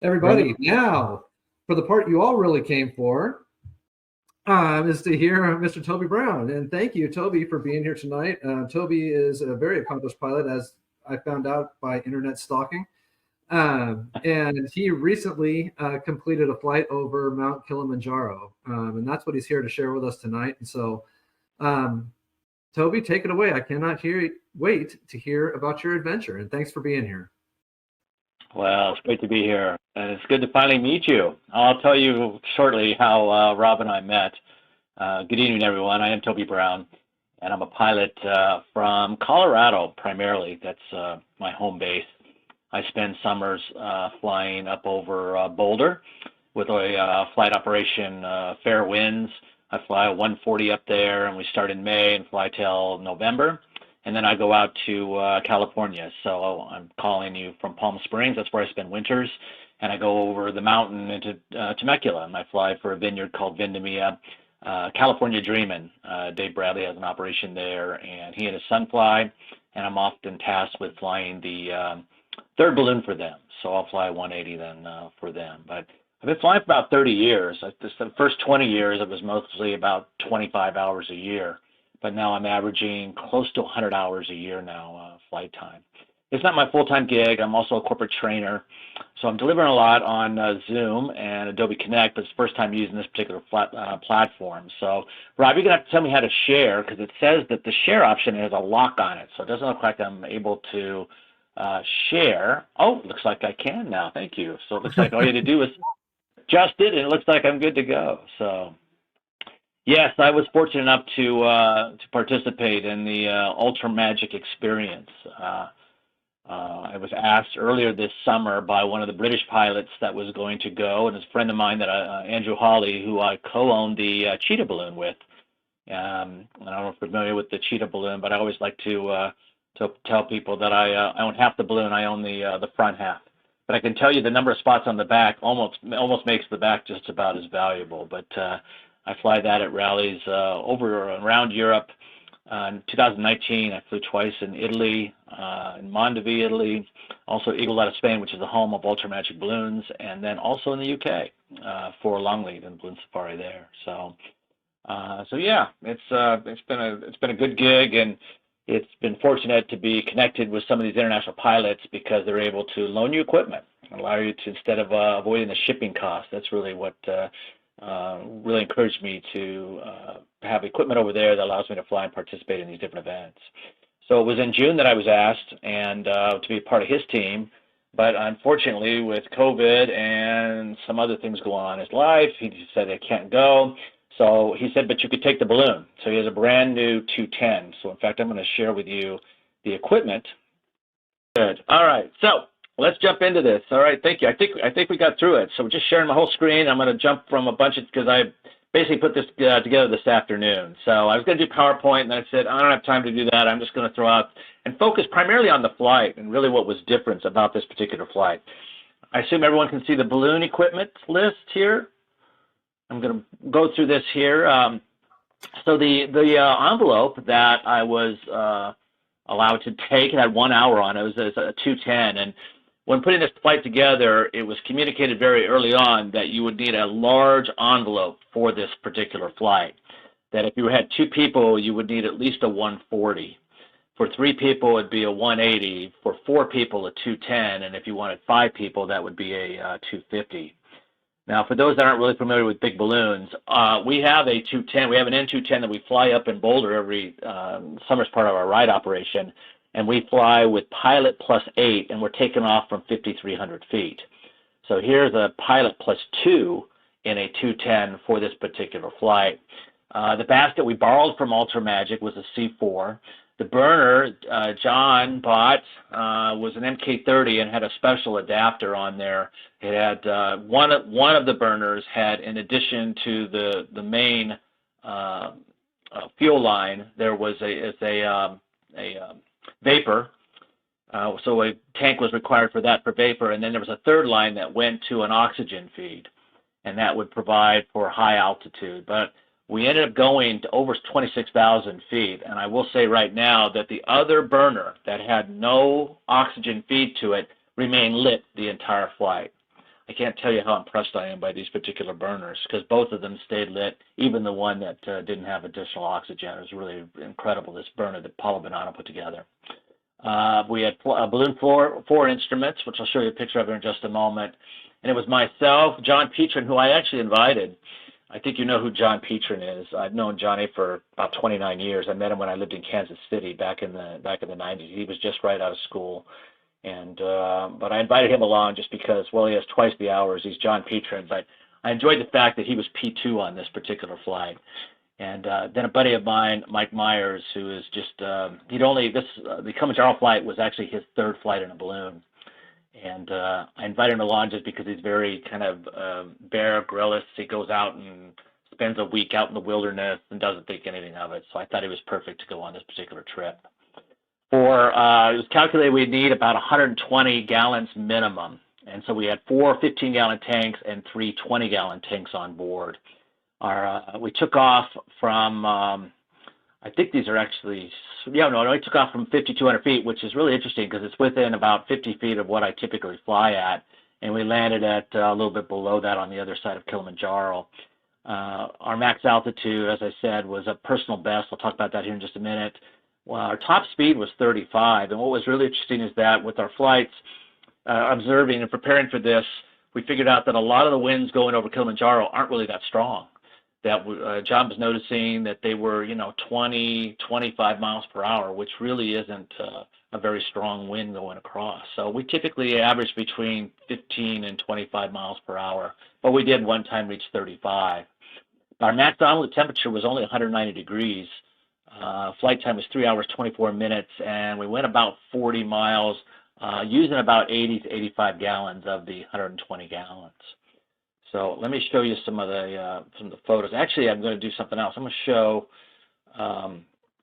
Everybody, now for the part you all really came for, is to hear Mr. Toby Brown. And thank you, Toby, for being here tonight. Toby is a very accomplished pilot, as I found out by internet stalking. And he recently completed a flight over Mount Kilimanjaro. And that's what he's here to share with us tonight. And so, Toby, take it away. I cannot wait to hear about your adventure. And thanks for being here. Well, it's great to be here, and it's good to finally meet you. I'll tell you shortly how Rob and I met. Good evening, everyone. I am Toby Brown, and I'm a pilot from Colorado, primarily. That's my home base. I spend summers flying up over Boulder with a flight operation, Fair Winds. I fly a 140 up there, and we start in May and fly till November. And then I go out to California. So I'm calling you from Palm Springs. That's where I spend winters. And I go over the mountain into Temecula. And I fly for a vineyard called Vendimia, California Dreamin'. Dave Bradley has an operation there, and he and his son fly. And I'm often tasked with flying the third balloon for them. So I'll fly 180 then for them. But I've been flying for about 30 years. The first 20 years, it was mostly about 25 hours a year. But now I'm averaging close to 100 hours a year now, flight time. It's not my full-time gig. I'm also a corporate trainer. So I'm delivering a lot on Zoom and Adobe Connect, but it's the first time using this particular platform. So, Rob, you're going to have to tell me how to share, because it says that the share option has a lock on it. So it doesn't look like I'm able to share. Oh, it looks like I can now. Thank you. So it looks like all you had to do is adjust it, and it looks like I'm good to go. So. Yes, I was fortunate enough to participate in the Ultra Magic experience. I was asked earlier this summer by one of the British pilots that was going to go, and it's a friend of mine, that Andrew Hawley, who I co-owned the Cheetah balloon with. I don't know if you're familiar with the Cheetah balloon, but I always like to tell people that I own half the balloon. I own the front half. But I can tell you the number of spots on the back almost makes the back just about as valuable. But I fly that at rallies over around Europe. In 2019, I flew twice in Italy, in Mondovi, Italy, also Eagle out of Spain, which is the home of Ultra Magic balloons, and then also in the UK for Longlead and Balloon Safari there. So yeah, it's been a good gig, and it's been fortunate to be connected with some of these international pilots, because they're able to loan you equipment, allow you to, instead of avoiding the shipping cost. That's really what really encouraged me to have equipment over there that allows me to fly and participate in these different events. So it was in June that I was asked and to be a part of his team, but unfortunately with COVID and some other things going on in his life, he said I can't go. So he said, but you could take the balloon. So he has a brand new 210. So in fact, I'm going to share with you the equipment. Good. All right. So let's jump into this. All right, thank you. I think we got through it. So we're just sharing my whole screen. I'm going to jump from a bunch of, because I basically put this together this afternoon. So I was going to do PowerPoint, and then I said, I don't have time to do that. I'm just going to throw out and focus primarily on the flight and really what was different about this particular flight. I assume everyone can see the balloon equipment list here. I'm going to go through this here. So the envelope that I was allowed to take, it had 1 hour on it. It was a 210, and when putting this flight together, it was communicated very early on that you would need a large envelope for this particular flight. That if you had 2 people, you would need at least a 140. For 3 people, it'd be a 180. For 4 people, a 210, and if you wanted 5 people, that would be a 250. Now, for those that aren't really familiar with big balloons, we have a 210. We have an N210 that we fly up in Boulder every summer as part of our ride operation, and we fly with pilot plus 8, and we're taking off from 5,300 feet. So here's a pilot plus 2 in a 210 for this particular flight. The basket we borrowed from Ultra Magic was a C4. The burner John bought was an MK30 and had a special adapter on there. It had one of the burners had, in addition to the main fuel line, there was a vapor. So a tank was required for that, for vapor, and then there was a third line that went to an oxygen feed, and that would provide for high altitude. But we ended up going to over 26,000 feet, and I will say right now that the other burner that had no oxygen feed to it remained lit the entire flight. I can't tell you how impressed I am by these particular burners, because both of them stayed lit, even the one that didn't have additional oxygen. It was really incredible, this burner that Paulo Bonanno put together. We had balloon four instruments, which I'll show you a picture of in just a moment. And it was myself, John Petrin, who I actually invited. I think you know who John Petrin is. I've known Johnny for about 29 years. I met him when I lived in Kansas City back in the 90s. He was just right out of school. And but I invited him along just because, well, he has twice the hours. He's John Petrin, but I enjoyed the fact that he was P2 on this particular flight. And then a buddy of mine, Mike Myers, who is just, the Kilimanjaro flight was actually his third flight in a balloon. And I invited him along just because he's very kind of Bear Grylls. He goes out and spends a week out in the wilderness and doesn't think anything of it. So I thought he was perfect to go on this particular trip. It was calculated we'd need about 120 gallons minimum. And so we had 4 15-gallon tanks and 3 20-gallon tanks on board. We took off from, I think these are actually, we took off from 5,200 feet, which is really interesting because it's within about 50 feet of what I typically fly at. And we landed at a little bit below that on the other side of Kilimanjaro. Our max altitude, as I said, was a personal best. I'll talk about that here in just a minute. Well, our top speed was 35. And what was really interesting is that with our flights, observing and preparing for this, we figured out that a lot of the winds going over Kilimanjaro aren't really that strong. That John was noticing that they were, 20, 25 miles per hour, which really isn't a very strong wind going across. So we typically average between 15 and 25 miles per hour, but we did one time reach 35. Our max onboard temperature was only 190 degrees. Flight time was 3 hours, 24 minutes, and we went about 40 miles using about 80 to 85 gallons of the 120 gallons. So let me show you some of the photos. Actually, I'm going to do something else. I'm going to show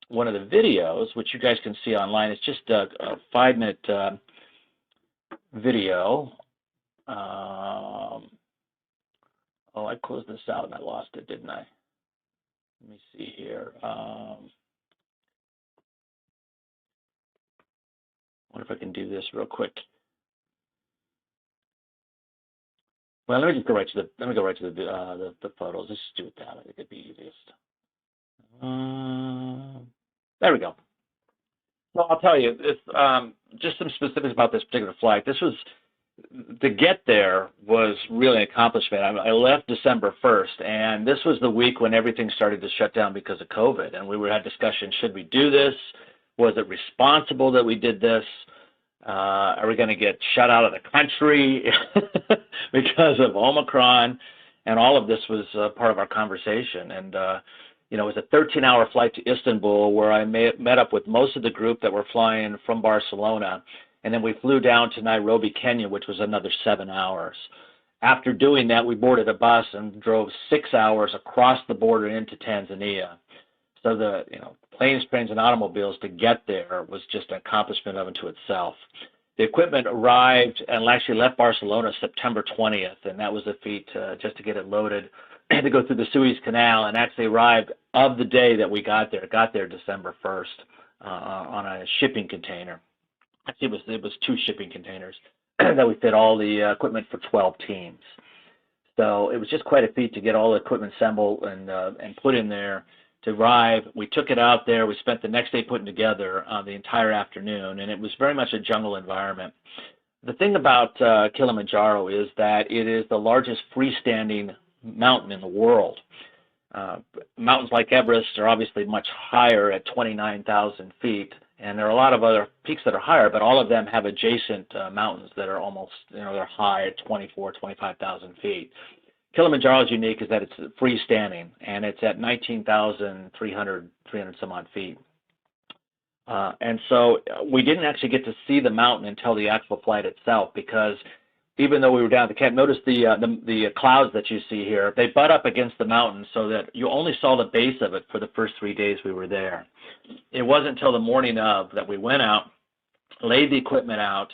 one of the videos, which you guys can see online. It's just a 5-minute video. Oh, I closed this out and I lost it, didn't I? Let me see here. I wonder if I can do this real quick. Well, let me just go right to the photos. Let's just do it that. I think it'd be easiest. There we go. So I'll tell you, just some specifics about this particular flight. To get there was really an accomplishment. I left December 1st, and this was the week when everything started to shut down because of COVID. And we had discussion: should we do this? Was it responsible that we did this? Are we going to get shut out of the country because of Omicron? And all of this was part of our conversation. And, it was a 13-hour flight to Istanbul where I met up with most of the group that were flying from Barcelona. And then we flew down to Nairobi, Kenya, which was another 7 hours. After doing that, we boarded a bus and drove 6 hours across the border into Tanzania. So the planes, trains, and automobiles to get there was just an accomplishment unto itself. The equipment arrived and actually left Barcelona September 20th, and that was a feat just to get it loaded. I had to go through the Suez Canal and actually arrived of the day that we got there. Got there December 1st on a shipping container. Actually, it was 2 shipping containers that we fit all the equipment for 12 teams. So it was just quite a feat to get all the equipment assembled and put in there. To arrive, we took it out there. We spent the next day putting together the entire afternoon, and it was very much a jungle environment. The thing about Kilimanjaro is that it is the largest freestanding mountain in the world. Mountains like Everest are obviously much higher at 29,000 feet, and there are a lot of other peaks that are higher, but all of them have adjacent mountains that are almost, they're high at 24, 25,000 feet. Kilimanjaro is unique is that it's freestanding, and it's at 19,300 some odd feet. And so we didn't actually get to see the mountain until the actual flight itself, because even though we were down at the camp, notice the clouds that you see here, they butt up against the mountain so that you only saw the base of it for the first 3 days we were there. It wasn't until the morning of that we went out, laid the equipment out,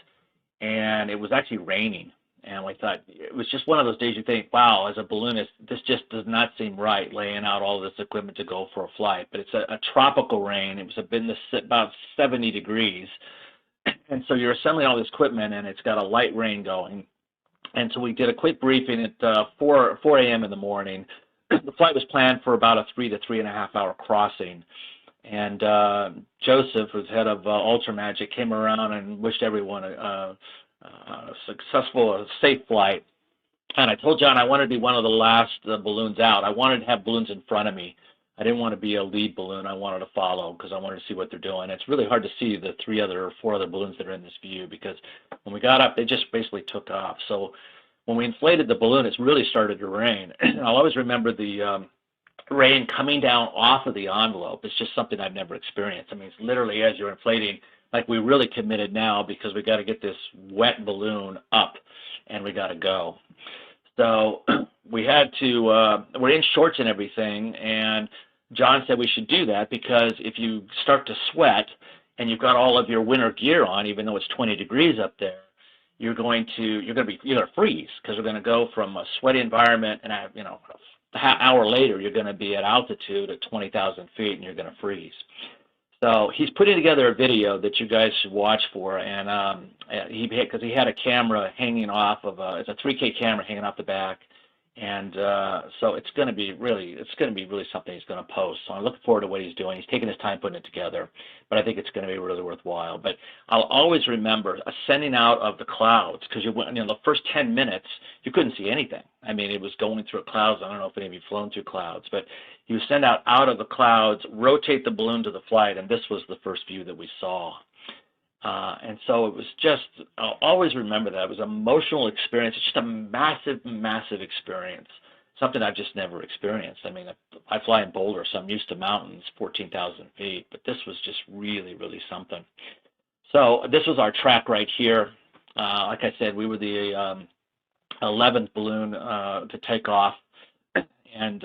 and it was actually raining. And we thought, it was just one of those days you think, wow, as a balloonist, this just does not seem right, laying out all of this equipment to go for a flight. But it's a tropical rain. It was about 70 degrees. And so you're assembling all this equipment, and it's got a light rain going. And so we did a quick briefing at 4 a.m. in the morning. The flight was planned for about a 3 to 3.5 hour crossing. And Joseph, who's head of Ultra Magic, came around and wished everyone a successful, safe flight. And I told John I wanted to be one of the last balloons out. I wanted to have balloons in front of me. I didn't want to be a lead balloon. I wanted to follow because I wanted to see what they're doing. It's really hard to see the 3 or 4 other balloons that are in this view because when we got up, they just basically took off. So when we inflated the balloon, it's really started to rain. And I'll always remember the rain coming down off of the envelope. It's just something I've never experienced. I mean, it's literally as you're inflating, like we really committed now because we got to get this wet balloon up and we got to go. So we had to, we're in shorts and everything, and John said we should do that because if you start to sweat and you've got all of your winter gear on, even though it's 20 degrees up there, you're going to freeze because we're going to go from a sweaty environment and an hour later you're going to be at altitude at 20,000 feet and you're going to freeze. So he's putting together a video that you guys should watch for, and because he had a camera hanging off of it's a 3K camera hanging off the back, and so it's going to be really something he's going to post. So I'm looking forward to what he's doing. He's taking his time putting it together, but I think it's going to be really worthwhile. But I'll always remember ascending out of the clouds because the first 10 minutes you couldn't see anything. I mean, it was going through clouds. I don't know if any of you flown through clouds, but you send out of the clouds, rotate the balloon to the flight, and this was the first view that we saw. And so it was just, I'll always remember that. It was an emotional experience. It's just a massive, massive experience, something I've just never experienced. I mean, I fly in Boulder, so I'm used to mountains, 14,000 feet, but this was just really, really something. So this was our track right here. Like I said, we were the 11th balloon to take off. And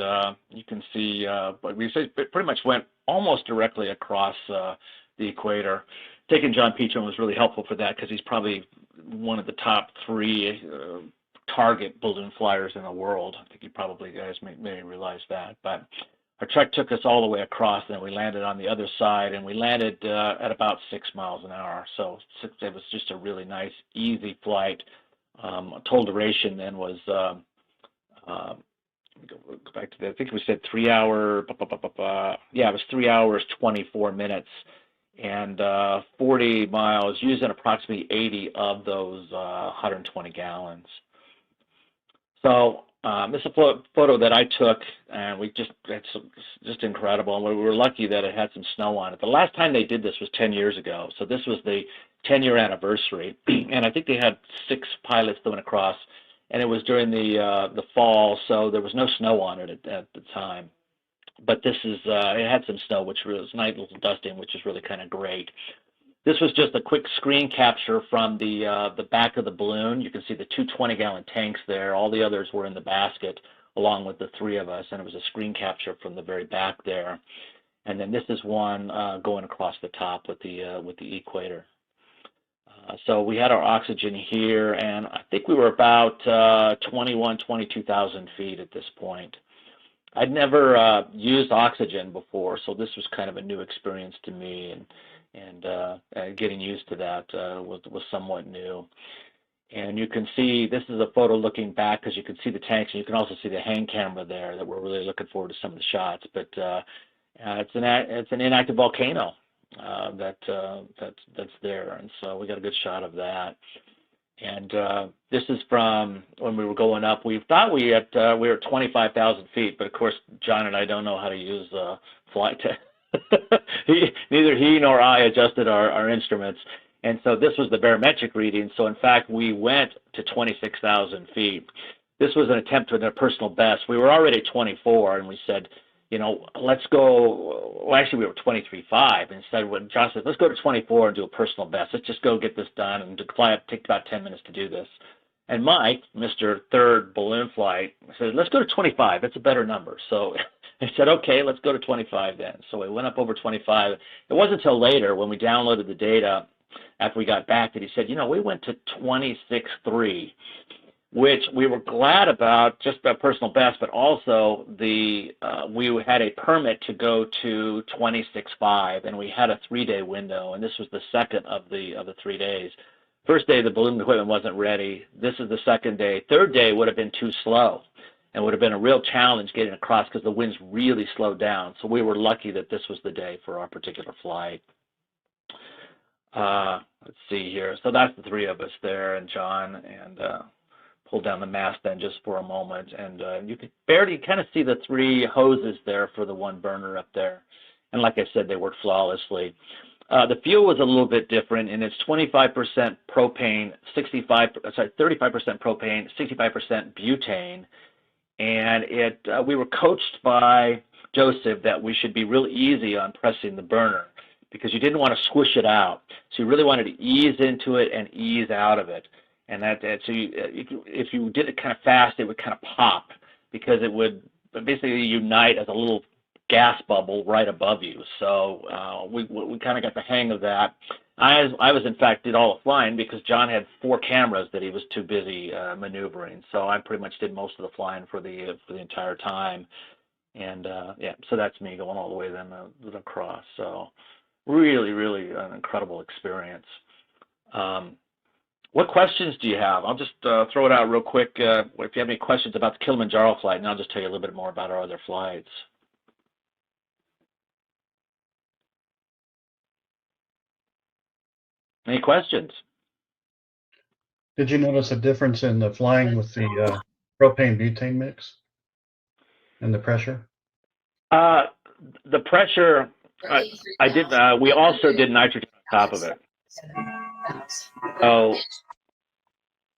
you can see, we pretty much went almost directly across the equator. Taking John Peacham was really helpful for that because he's probably one of the top 3 target balloon flyers in the world. I think you guys may realize that. But our trek took us all the way across, and we landed on the other side, and we landed at about 6 miles an hour. So it was just a really nice, easy flight. Total duration then was go back to that. I think we said 3 hour. Yeah, it was 3 hours 24 minutes, and 40 miles, using approximately 80 of those 120 gallons. So this is a photo that I took, and it's just incredible. And we were lucky that it had some snow on it. The last time they did this was 10 years ago, so this was the 10-year anniversary, and I think they had 6 pilots that went across. And it was during the fall, so there was no snow on it at the time. But this is it had some snow, which was nice little dusting, which is really kind of great. This was just a quick screen capture from the back of the balloon. You can see the 2 20-gallon tanks there. All the others were in the basket, along with the 3 of us, and it was a screen capture from the very back there. And then this is one going across the top with the equator. So we had our oxygen here, and I think we were about 22,000 feet at this point. I'd never used oxygen before, so this was kind of a new experience to me, and getting used to that was somewhat new. And you can see, this is a photo looking back because you can see the tanks, and you can also see the hang camera there that we're really looking forward to some of the shots. But it's an inactive volcano. That's there, and so we got a good shot of that. And this is from when we were going up. We thought we were at 25,000 feet, but of course John and I don't know how to use flight test. Neither he nor I adjusted our instruments, and so this was the barometric reading. So in fact, we went to 26,000 feet. This was an attempt to a personal best. We were already at 24, and we said, let's go. Well, actually, we were 23.5. Instead, when John said, let's go to 24 and do a personal best. Let's just go get this done, and to fly up, take about 10 minutes to do this. And Mike, Mr. Third Balloon Flight, said, let's go to 25. It's a better number. So I said, okay, let's go to 25 then. So we went up over 25. It wasn't until later when we downloaded the data after we got back that he said, we went to 26.3. which we were glad about, just about personal best, but also we had a permit to go to 26.5, and we had a 3-day window, and this was the second of the 3 days. First day, the balloon equipment wasn't ready. This is the second day. Third day would have been too slow and would have been a real challenge getting across because the winds really slowed down. So we were lucky that this was the day for our particular flight. Let's see here. So that's the three of us there, and John, and pulled down the mast then just for a moment. And you could barely kind of see the three hoses there for the one burner up there. And like I said, they worked flawlessly. The fuel was a little bit different, and it's 25% propane, 35% propane, 65% butane. And we were coached by Joseph that we should be real easy on pressing the burner because you didn't want to squish it out. So you really wanted to ease into it and ease out of it. And if you did it kind of fast, it would kind of pop because it would basically unite as a little gas bubble right above you. So we kind of got the hang of that. I was in fact did all the flying because John had 4 cameras that he was too busy maneuvering. So I pretty much did most of the flying for the entire time. And yeah, so that's me going all the way then across. So really, really an incredible experience. What questions do you have? I'll just throw it out real quick. If you have any questions about the Kilimanjaro flight, and I'll just tell you a little bit more about our other flights. Any questions? Did you notice a difference in the flying with the propane butane mix and the pressure? The pressure, I did. We also did nitrogen on top of it. So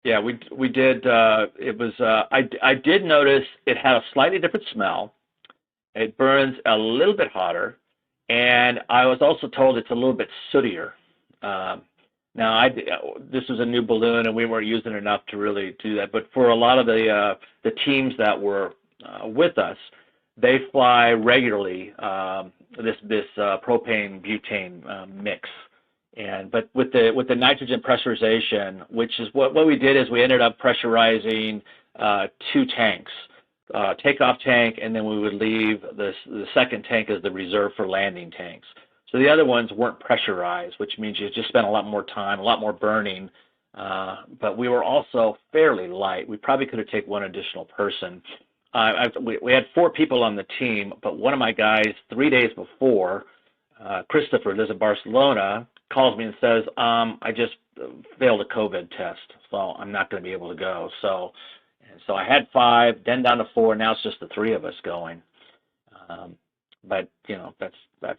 yeah, we did. It was. I did notice it had a slightly different smell. It burns a little bit hotter, and I was also told it's a little bit sootier. Now, this was a new balloon, and we weren't using enough to really do that. But for a lot of the teams that were with us, they fly regularly this propane butane mix. But with the nitrogen pressurization, which is what we did is we ended up pressurizing 2 tanks, takeoff tank, and then we would leave the second tank as the reserve for landing tanks. So the other ones weren't pressurized, which means you just spent a lot more time, a lot more burning. But we were also fairly light. We probably could have taken one additional person. We had 4 people on the team, but one of my guys 3 days before, Christopher, lives in Barcelona, calls me and says, I just failed a COVID test, so I'm not going to be able to go. So I had 5, then down to 4, now it's just the 3 of us going. But you know, that's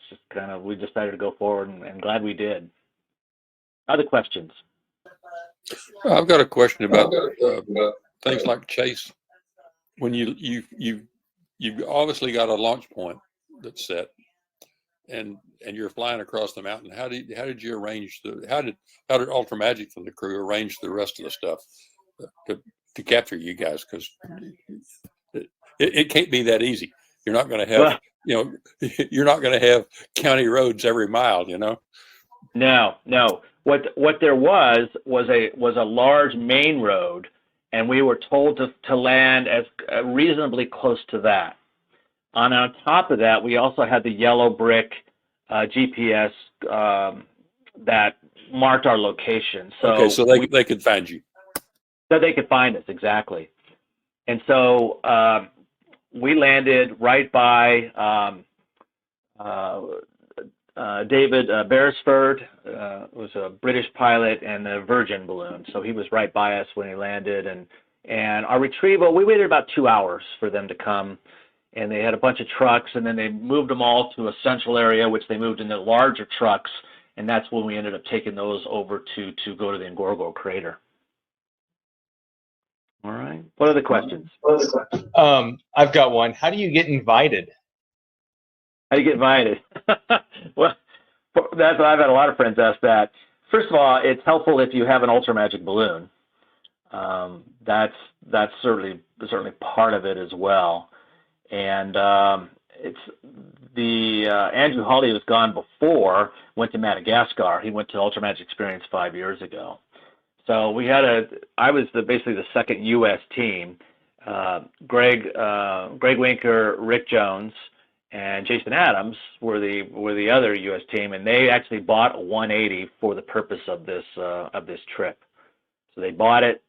just kind of, we decided to go forward, and glad we did. Other questions? I've got a question about things like chase. When you've obviously got a launch point that's set, and you're flying across the mountain. How did you arrange how did Ultra Magic and the crew arrange the rest of the stuff to capture you guys? Because it can't be that easy. You're not going to have you're not going to have county roads every mile. No. What there was a large main road, and we were told to land as reasonably close to that. On top of that, we also had the yellow brick GPS that marked our location. So they could find you. So they could find us, exactly. And so we landed right by David Beresford, was a British pilot and a Virgin balloon. So he was right by us when he landed. And our retrieval, we waited about 2 hours for them to come. And they had a bunch of trucks, and then they moved them all to a central area, which they moved into larger trucks. And that's when we ended up taking those over to go to the Ngorongoro crater. All right. What are the questions? I've got one. How do you get invited? How do you get invited? Well, that's I've had a lot of friends ask that. First of all, it's helpful if you have an Ultra Magic balloon. That's certainly part of it as well. And it's the Andrew Hawley, who was gone before, went to Madagascar. He went to Ultra Magic Experience 5 years ago. So we had I was basically the second U.S. team. Greg Winker, Rick Jones, and Jason Adams were the other U.S. team, and they actually bought a 180 for the purpose of this trip. So they bought it,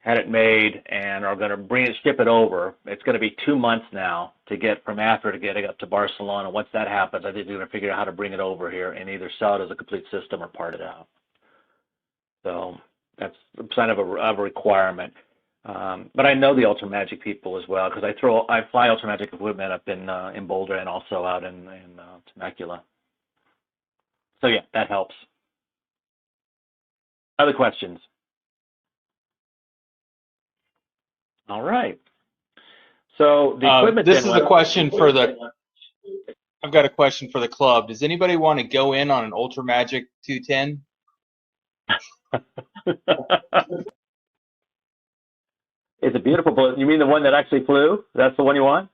had it made, and are going to ship it over. It's going to be 2 months now to get from Africa to getting up to Barcelona. Once that happens, I think they're going to figure out how to bring it over here and either sell it as a complete system or part it out. So that's kind of a requirement. But I know the Ultra Magic people as well because I fly Ultra Magic equipment up in Boulder and also out in Temecula. So yeah, that helps. Other questions? All right. So the equipment. This is a question for the. I've got a question for the club. Does anybody want to go in on an Ultra Magic 210? It's a beautiful bullet. You mean the one that actually flew? That's the one you want?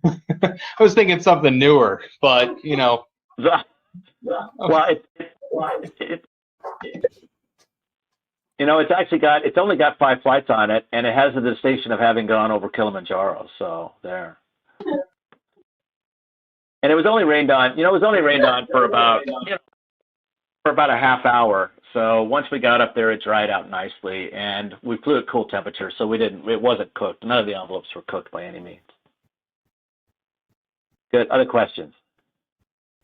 I was thinking something newer, but you know. Well, it's only got 5 flights on it, and it has the distinction of having gone over Kilimanjaro. So there. And it was only rained on. It was only rained on for about a half hour. So once we got up there, it dried out nicely, and we flew at cool temperature, so it wasn't cooked. None of the envelopes were cooked by any means. Good. Other questions?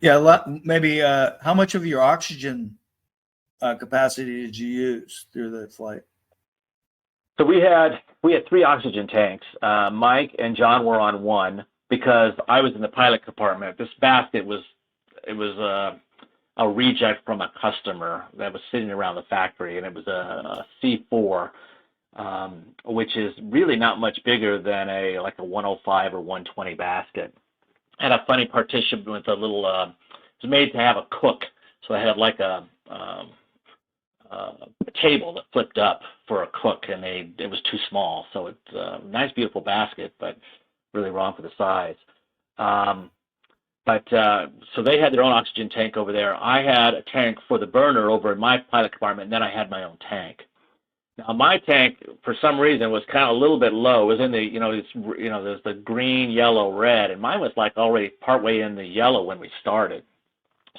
Yeah, maybe how much of your oxygen capacity did you use through the flight? So we had 3 oxygen tanks. Mike and John were on one because I was in the pilot compartment. This basket was a reject from a customer that was sitting around the factory, and it was a C4, which is really not much bigger than a 105 or 120 basket. Had a funny partition with a little. It was made to have a cook, so I had a table that flipped up for a cook, and it was too small. So it's a nice, beautiful basket, but really wrong for the size. So they had their own oxygen tank over there. I had a tank for the burner over in my pilot compartment, and then I had my own tank. Now my tank, for some reason, was kind of a little bit low. It was in the, there's the green, yellow, red, and mine was already partway in the yellow when we started.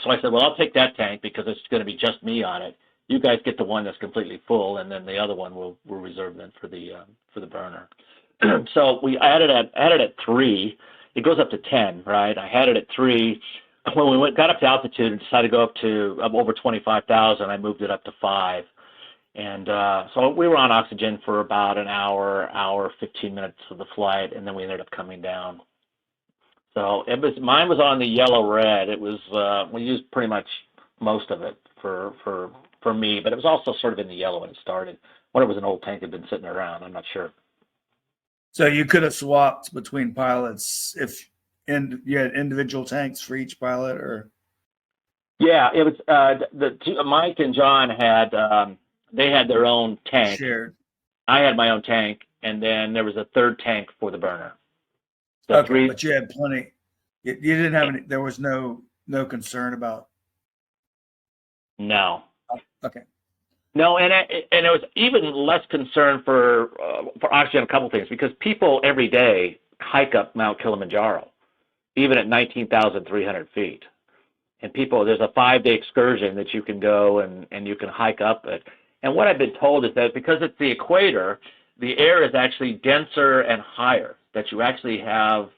So I said, well, I'll take that tank because it's going to be just me on it. You guys get the one that's completely full, and then the other one we'll reserve then for the burner. So we added at 3. It goes up to 10, right? I had it at 3. When we got up to altitude and decided to go up to over 25,000, I moved it up to 5. And so we were on oxygen for about an hour, 15 minutes of the flight, and then we ended up coming down. So mine was on the yellow-red. It was we used pretty much most of it for me, but it was also sort of in the yellow when it started. Wonder if it was an old tank that had been sitting around. I'm not sure. So you could have swapped between pilots if you had individual tanks for each pilot, or? Yeah, it was Mike and John had they had their own tank. Shared. I had my own tank, and then there was a third tank for the burner. So Okay, but you had plenty. You didn't have any. There was no concern about. No. Okay. No, and it was even less concern for oxygen. A couple things, because people every day hike up Mount Kilimanjaro, even at 19,300 feet. And there's a 5-day excursion that you can go and you can hike up it. And what I've been told is that because it's the equator, the air is actually denser and higher. That you actually have,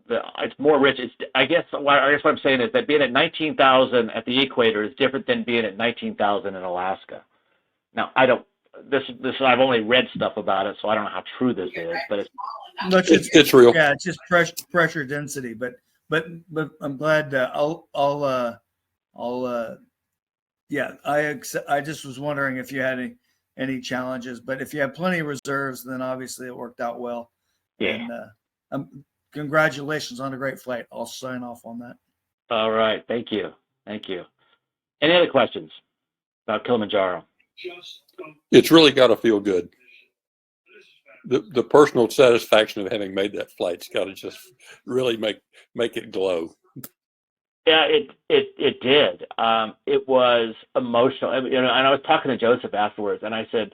it's more rich. I guess what I'm saying is that being at 19,000 at the equator is different than being at 19,000 in Alaska. Now I've only read stuff about it, so I don't know how true this is, but it's real. Yeah, it's just pressure density, but I'm glad. I just was wondering if you had any challenges, but if you have plenty of reserves, then obviously it worked out well. Yeah. And congratulations on a great flight. I'll sign off on that. All right. Thank you. Any other questions about Kilimanjaro? It's really got to feel good. The personal satisfaction of having made that flight's got to just really make it glow. Yeah, it did. It was emotional. And I was talking to Joseph afterwards, and I said,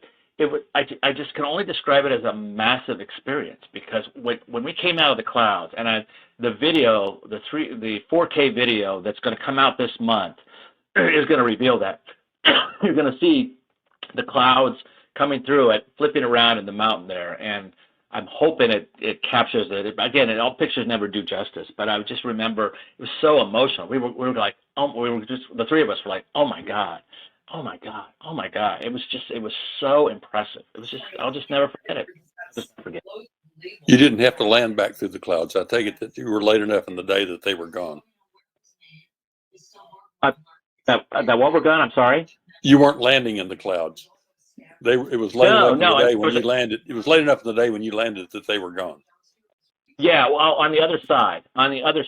I just can only describe it as a massive experience, because when we came out of the clouds, and the video, the 4K video that's going to come out this month is going to reveal that. You're going to see the clouds coming through it, flipping around in the mountain there, and I'm hoping it captures it. Again, all pictures never do justice, but I just remember it was so emotional. We were like, the three of us were like, oh my God, oh my God, oh my God. It was so impressive. It was just, I'll just never forget it. Just never forget it. You didn't have to land back through the clouds. I take it that you were late enough in the day that they were gone. That what we're gone, I'm sorry? You weren't landing in the clouds. It was late enough in the day when you landed. It was late enough in the day when you landed that they were gone. Yeah, well, on the other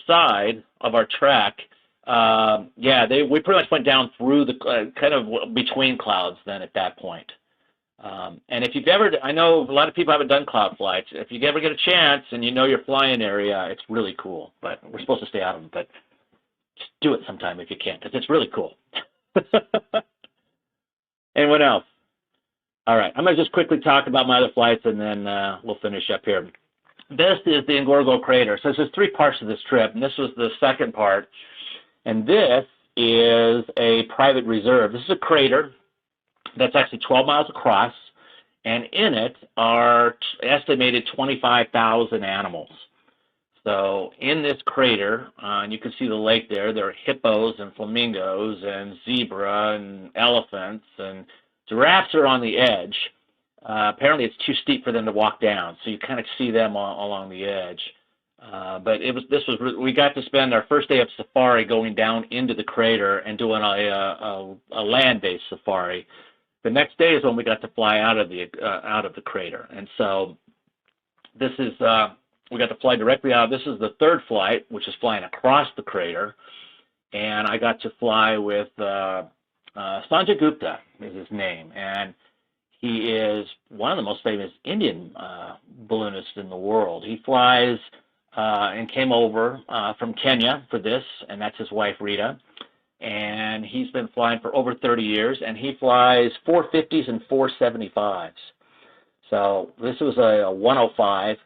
side of our track, we pretty much went down through the kind of between clouds then at that point. And if you've ever, I know a lot of people haven't done cloud flights. If you ever get a chance and you know your flying area, it's really cool. But we're supposed to stay out of them, but just do it sometime if you can, because it's really cool. Anyone else? All right, I'm going to just quickly talk about my other flights, and then we'll finish up here. This is the Ngorgo crater. So there's 3 parts to this trip, and this was the second part. And this is a private reserve. This is a crater that's actually 12 miles across, and in it are estimated 25,000 animals. So in this crater, and you can see the lake there, there are hippos and flamingos and zebra and elephants, and giraffes are on the edge. Apparently it's too steep for them to walk down, so you kind of see them along the edge. But we got to spend our first day of safari going down into the crater and doing a land-based safari. The next day is when we got to fly out of the crater, and so this is we got to fly directly out. This is the third flight, which is flying across the crater, and I got to fly with Sanjay Gupta is his name, and he is one of the most famous Indian balloonists in the world. He flies and came over from Kenya for this, and that's his wife Rita. And he's been flying for over 30 years, and he flies 450s and 475s. So this was a 105,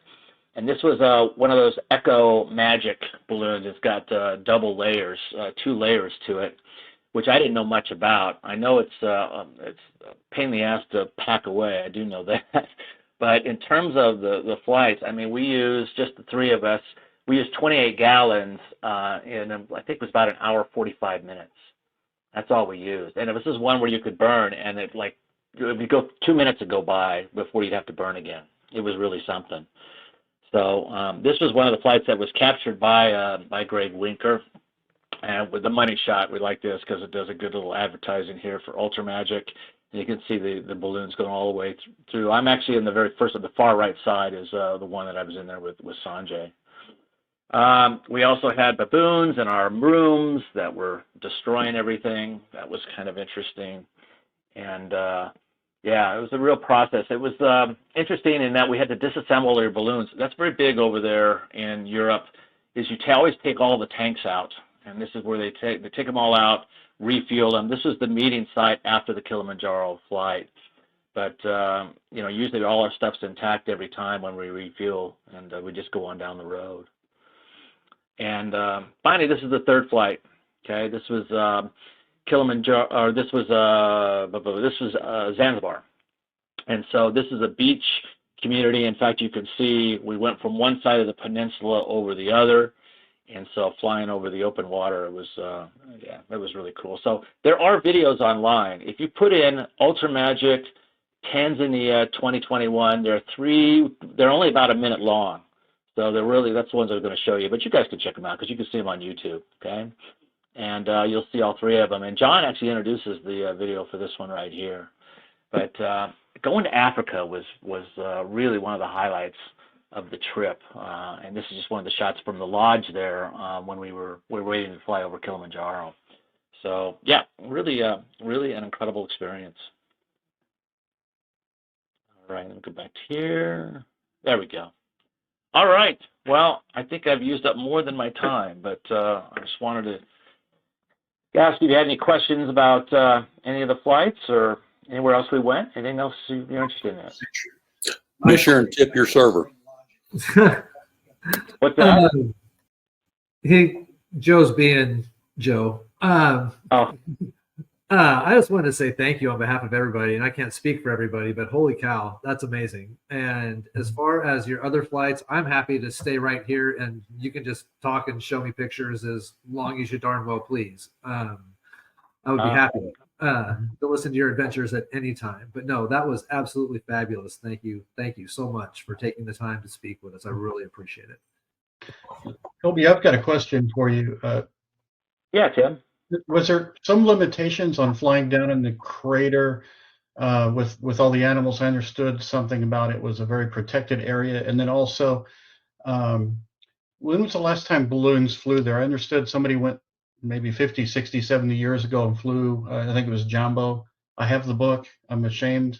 and this was one of those Echo Magic balloons. It's got double layers, 2 layers to it, which I didn't know much about. I know it's a pain in the ass to pack away. I do know that. But in terms of the flights, I mean, we used, just the 3 of us, we used 28 gallons in, I think it was about an hour, 45 minutes. That's all we used. And it was just one where you could burn, and it would go 2 minutes would go by before you'd have to burn again. It was really something. So this was one of the flights that was captured by Greg Winker. And with the money shot, we like this because it does a good little advertising here for Ultra Magic. And you can see the balloons going all the way through. I'm actually in the very first, on the far right side is the one that I was in there with Sanjay. We also had baboons in our rooms that were destroying everything. That was kind of interesting. And yeah, it was a real process. It was interesting in that we had to disassemble your balloons. That's very big over there in Europe, is you always take all the tanks out. And this is where they take them all out, refuel them. This was the meeting site after the Kilimanjaro flight. But, you know, usually all our stuff's intact every time when we refuel, and we just go on down the road. And finally, this is the third flight. Okay, this was Kilimanjaro, or this was Zanzibar. And so this is a beach community. In fact, you can see we went from one side of the peninsula over the other. And so flying over the open water, it was, yeah, it was really cool. So there are videos online. If you put in Ultra Magic Tanzania 2021, they're only about a minute long. So they're really, that's the ones I'm going to show you. But you guys can check them out because you can see them on YouTube, okay? And you'll see all 3 of them. And John actually introduces the video for this one right here. But going to Africa was really one of the highlights of the trip, and this is just one of the shots from the lodge there when we were waiting to fly over Kilimanjaro. So yeah, really an incredible experience. All right, let me go back to here. There we go. All right. Well, I think I've used up more than my time, but I just wanted to ask if you had any questions about any of the flights or Anywhere else we went? Anything else you're interested in? Be sure and tip your server. What's that? Joe's being Joe. Oh, I just wanted to say thank you on behalf of everybody, and I can't speak for everybody, but holy cow, that's amazing. And as far as your other flights, I'm happy to stay right here, and you can just talk and show me pictures as long as you darn well please. I would be happy to listen to your adventures at any time. But no, that was absolutely fabulous. Thank you so much for taking the time to speak with us. I really appreciate it. Toby, I've got a question for you. yeah, Tim. Was there some limitations on flying down in the crater with all the animals? I understood something about it was a very protected area. And then also, when was the last time balloons flew there? I understood somebody went maybe 50, 60, 70 years ago and flew, I think it was Jumbo. I have the book. I'm ashamed,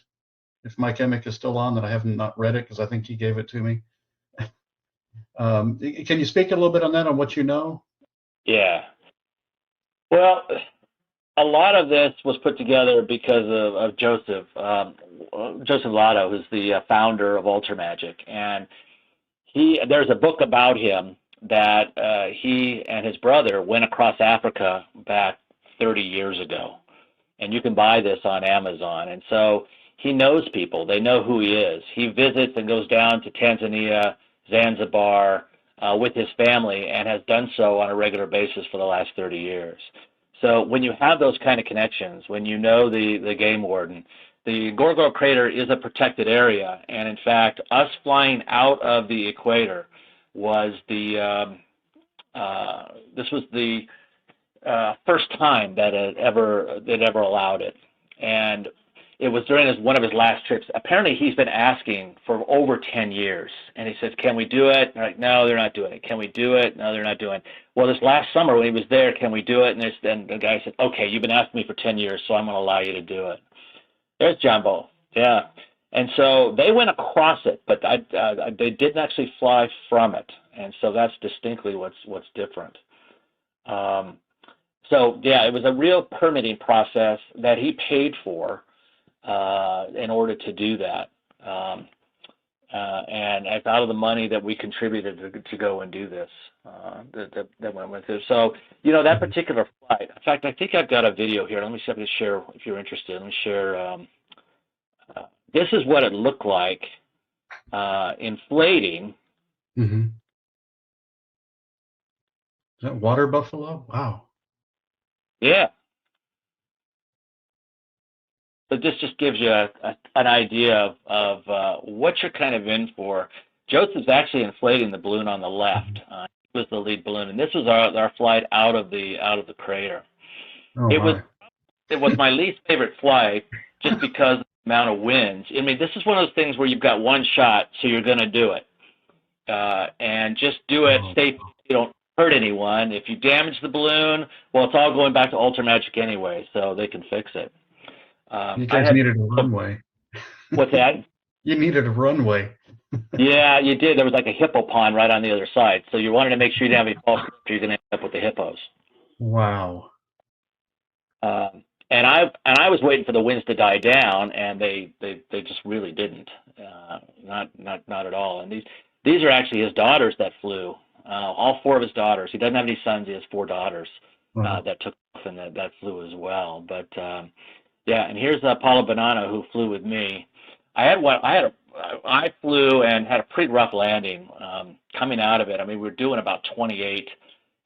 if Mike Emick is still on, that I haven't not read it because I think he gave it to me. Can you speak a little bit on that, on what you know? Yeah. Well, a lot of this was put together because of Joseph Lotto, who's the founder of Ultra Magic, and there's a book about him that he and his brother went across Africa back 30 years ago, and you can buy this on Amazon. And so he knows people; they know who he is. He visits and goes down to Tanzania, Zanzibar, with his family, and has done so on a regular basis for the last 30 years. So when you have those kind of connections, when you know the game warden, the Gorgo Crater is a protected area, and in fact, us flying out of the equator was this was the first time that they'd ever allowed it, and it was during one of his last trips. Apparently, he's been asking for over 10 years, and he says, "Can we do it?" And they're like, "No, they're not doing it." "Can we do it?" "No, they're not doing it." Well, this last summer when he was there, "Can we do it?" And the guy said, "Okay, you've been asking me for 10 years, so I'm going to allow you to do it." There's Jumbo, yeah. And so they went across it, but they didn't actually fly from it, and so that's distinctly what's different. So yeah, it was a real permitting process that he paid for in order to do that, and it's out of the money that we contributed to go and do this that went with it. So that particular flight. In fact, I think I've got a video here. Let me see if I can share if you're interested. Let me share. This is what it looked like inflating. Mm-hmm. Is that water buffalo? Wow. Yeah. But this just gives you an idea of what you're kind of in for. Joseph's actually inflating the balloon on the left. He was the lead balloon, and this was our flight out of the crater. Oh, it was my least favorite flight, just because of the amount of winds. I mean, this is one of those things where you've got one shot, so you're going to do it, and just do it. Stay. You don't hurt anyone. If you damage the balloon, well, it's all going back to Ultra Magic anyway, so they can fix it. You guys needed a runway. What's that? You needed a runway. Yeah, you did. There was like a hippo pond right on the other side, so you wanted to make sure you didn't have any false creatures. You're going to end up with the hippos. Wow. And I was waiting for the winds to die down, and they just really didn't. Not at all. And these are actually his daughters that flew. All four of his daughters. He doesn't have any sons. He has four daughters that took off and that flew as well. But yeah, and here's Paula Banana, who flew with me. I flew and had a pretty rough landing coming out of it. I mean, we were doing about 28,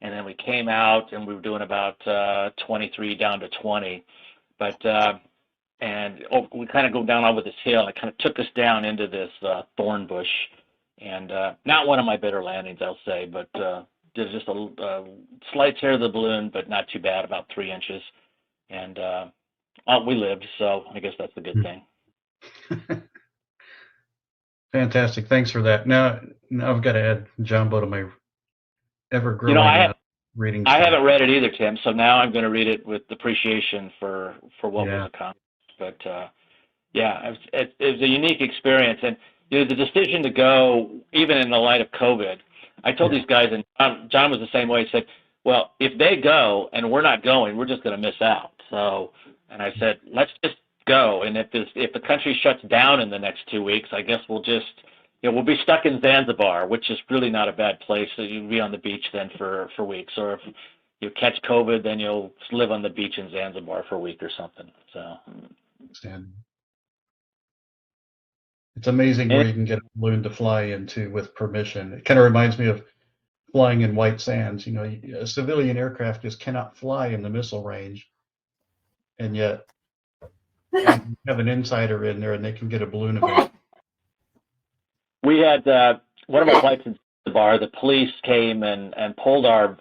and then we came out and we were doing about 23 down to 20. But we kind of go down over this hill, and it kind of took us down into this thorn bush, and not one of my better landings, I'll say, but there's just a slight tear of the balloon, but not too bad, about 3 inches, and we lived, so I guess that's a good thing. Fantastic. Thanks for that. Now I've got to add Jumbo to my ever-growing reading. I haven't read it either, Tim, so now I'm going to read it with appreciation for what was accomplished. But yeah, it was a unique experience, and the decision to go, even in the light of COVID, I told these guys, and John was the same way. He said, "Well, if they go and we're not going, we're just going to miss out." So, and I said, "Let's just go. And if the country shuts down in the next 2 weeks, I guess we'll just, we'll be stuck in Zanzibar, which is really not a bad place. So you'll be on the beach then for weeks. Or if you catch COVID, then you'll live on the beach in Zanzibar for a week or something. So. It's amazing where you can get a balloon to fly into with permission. It kind of reminds me of flying in white sands. A civilian aircraft just cannot fly in the missile range, and yet you have an insider in there and they can get a balloon event. We had one of our flights in Zanzibar. The police came and pulled our.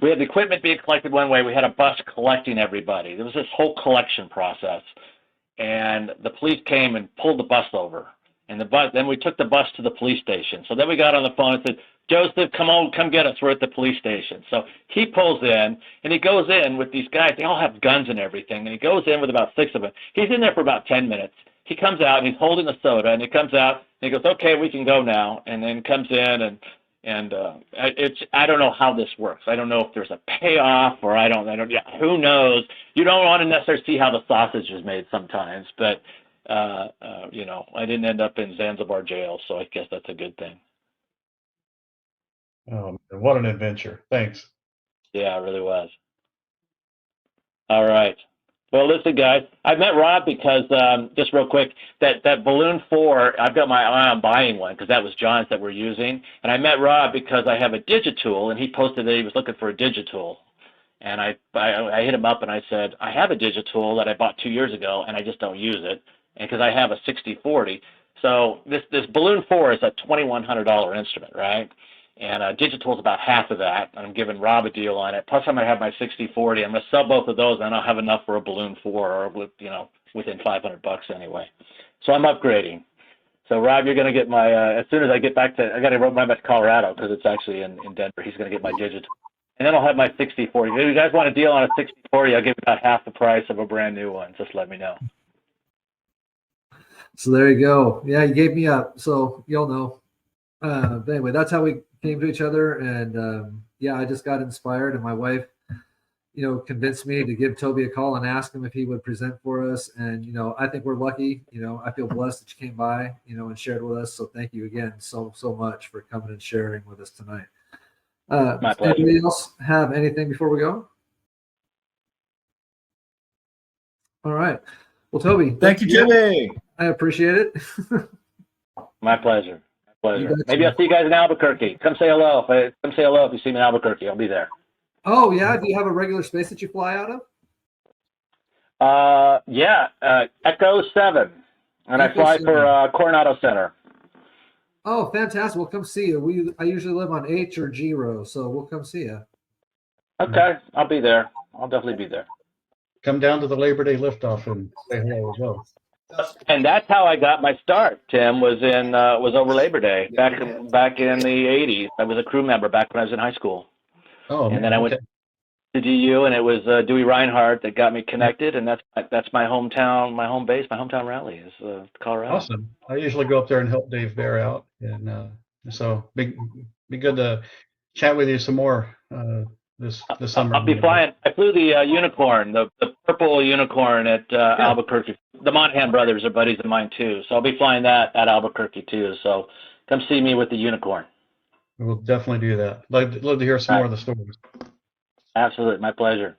We had the equipment being collected one way. We had a bus collecting everybody. There was this whole collection process, and the police came and pulled the bus over. And then we took the bus to the police station. So then we got on the phone and said, Joseph, come get us. We're at the police station. So he pulls in, and he goes in with these guys. They all have guns and everything. And he goes in with about 6 of them. He's in there for about 10 minutes. He comes out, and he's holding a soda, and he comes out, and he goes, okay, we can go now. And then comes in, and I don't know how this works. I don't know if there's a payoff, or who knows. You don't want to necessarily see how the sausage is made sometimes, but I didn't end up in Zanzibar jail, so I guess that's a good thing. Oh, what an adventure. Thanks. Yeah, it really was. All right. Well, listen, guys, I met Rob because, just real quick, that Balloon 4, I've got my eye on buying one because that was John's that we're using. And I met Rob because I have a Digitool, and he posted that he was looking for a Digitool. And I hit him up and I said, I have a Digitool that I bought 2 years ago, and I just don't use it. And because I have a 6040. So this Balloon 4 is a $2,100 instrument, right? And Digitool's about half of that. I'm giving Rob a deal on it. Plus, I'm going to have my 6040. I'm going to sell both of those, and I'll have enough for a Balloon 4, or within $500 anyway. So I'm upgrading. So Rob, you're going to get my as soon as I get back to, I got to run back to Colorado because it's actually in Denver. He's going to get my Digitool, and then I'll have my 6040. If you guys want a deal on a 6040, I'll give you about half the price of a brand new one. Just let me know. So there you go. Yeah, you gave me up, so you'll know. But anyway, that's how we came to each other, and I just got inspired, and my wife, convinced me to give Toby a call and ask him if he would present for us. And I think we're lucky. I feel blessed that you came by, and shared with us. So thank you again so much for coming and sharing with us tonight. My pleasure. Anybody else have anything before we go? All right. Well, Toby, Thank you, Toby. I appreciate it. My pleasure. Maybe I'll see you guys in Albuquerque. Come say hello. Come say hello if you see me in Albuquerque. I'll be there. Oh, yeah. Do you have a regular space that you fly out of? Echo 7. And I fly for Coronado Center. Oh, fantastic. We'll come see you. I usually live on H or G row, so we'll come see you. Okay. I'll be there. I'll definitely be there. Come down to the Labor Day liftoff and say hello as well. And that's how I got my start, Tim, was over Labor Day back in the 80s. I was a crew member back when I was in high school. Oh, and then I went to DU, and it was Dewey Reinhardt that got me connected, and that's my hometown, my home base, my hometown rally is Colorado. Awesome. I usually go up there and help Dave Bear out, and so be good to chat with you some more this summer. I'll be flying. I flew the Unicorn, the purple Unicorn at Albuquerque. The Monahan brothers are buddies of mine too, so I'll be flying that at Albuquerque too. So come see me with the Unicorn. We'll definitely do that. Love to hear some more of the stories. Absolutely, my pleasure.